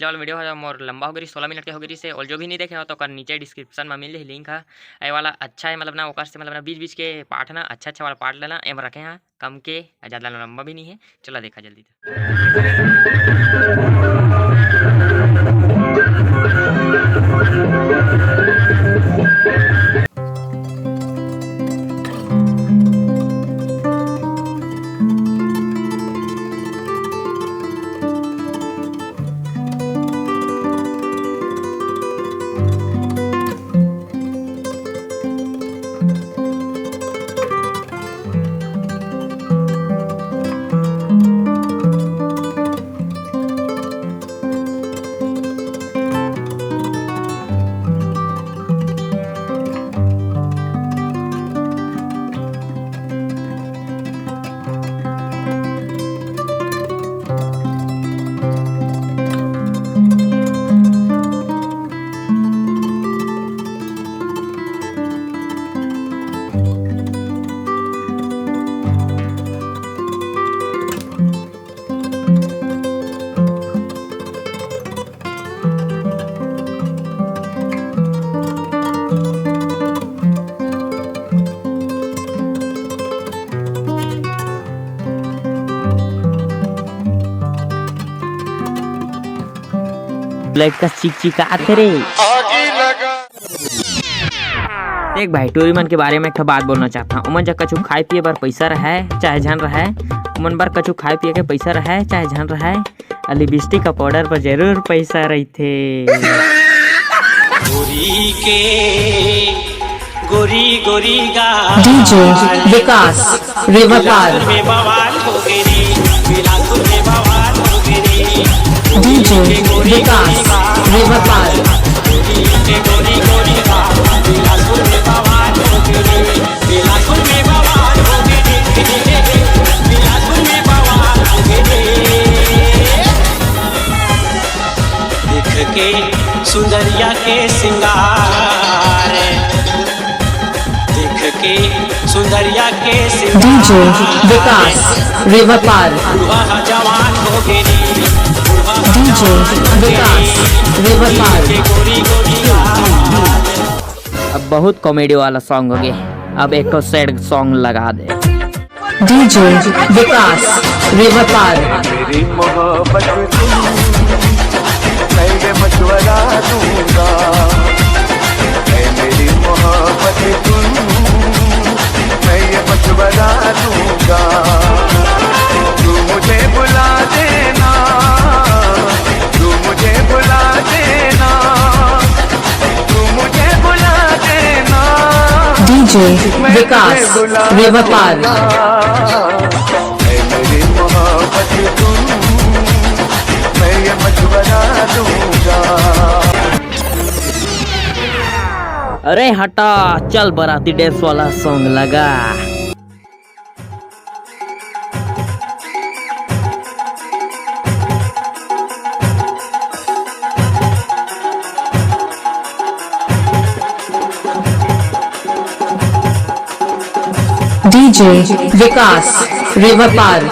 वाला वीडियो है मोर लंबा हो गई 16 मिनट के हो गई से। और जो भी नहीं देखे हो तो कर नीचे डिस्क्रिप्शन में मिल रही लिंक है। ये वाला अच्छा है मतलब ना ओकर से मतलब ना बीच बीच के पार्ट ना अच्छा वाला पार्ट लेना एम रखे हैं कम के ज़्यादा लंबा भी नहीं है। चलो देखा जल्दी लड़का चिकचिकाते रे। देख भाई टूरी मन के बारे में एक बात बोलना चाहता हूँ। उमन जब कछु खाए पिए बर पैसा रहे चाहे झन रहे उमन बर कछु खाए पिए के पैसा रहे चाहे झन रहे लिपस्टिक का पाउडर पर जरूर पैसा रहते। गोरी गोरी गा डीजे विकास रिवरपाल डीजे विकास रिवरपाल देख के सुंदरिया के सिंगार देख के सुंदरिया के डीजे विकास रिवरपाल जवान हो गई डीजे विकास रिवरपाल। अब बहुत कॉमेडी वाला सॉन्ग हो गया। अब एक तो सैड सॉन्ग लगा दे। डीजे विकास रिवरपाल मेरी मोहब्बत मैं ये मशवरा दूंगा मेरी मोहब्बत मैं ये मशवरा दूंगा तू मुझे बुला देना तू मुझे बुला देना तू मुझे बुला देना डीजे विकास रिवरपाल मेरी मोहब्बत मैं ये मशवरा दूंगा। अरे हटा चल बाराती डांस वाला सॉन्ग लगा। डीजे विकास रिवरपाल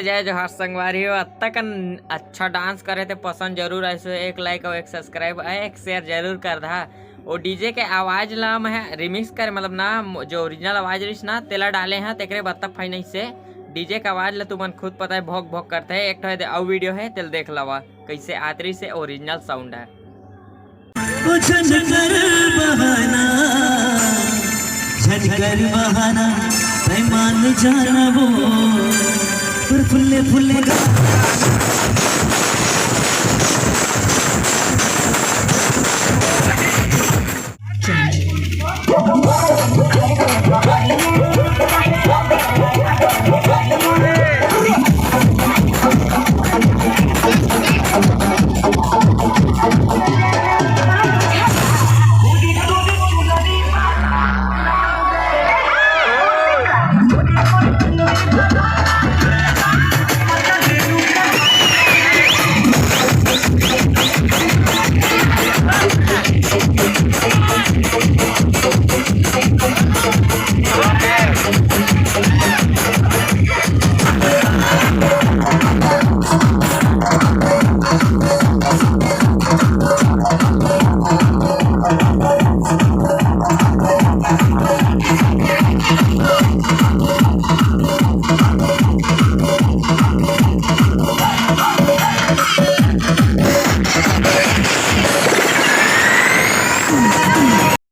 जय जोहार संगवारी हो तक अच्छा डांस करे थे पसंद जरूर ऐसे एक लाइक और एक सब्सक्राइब एक शेयर जरूर कर दा। और डीजे के आवाज ला मैं रिमिक्स करे मतलब ना जो ओरिजिनल आवाज रही ना तेला डाले हैं तेरे बत्तख फाइनल से डीजे का आवाज ला तुमन खुद पता है भोग भोग करते है। एक तो और वीडियो है तेल देख लवा कैसे आतरी से ओरिजिनल साउंड है। फुले फुले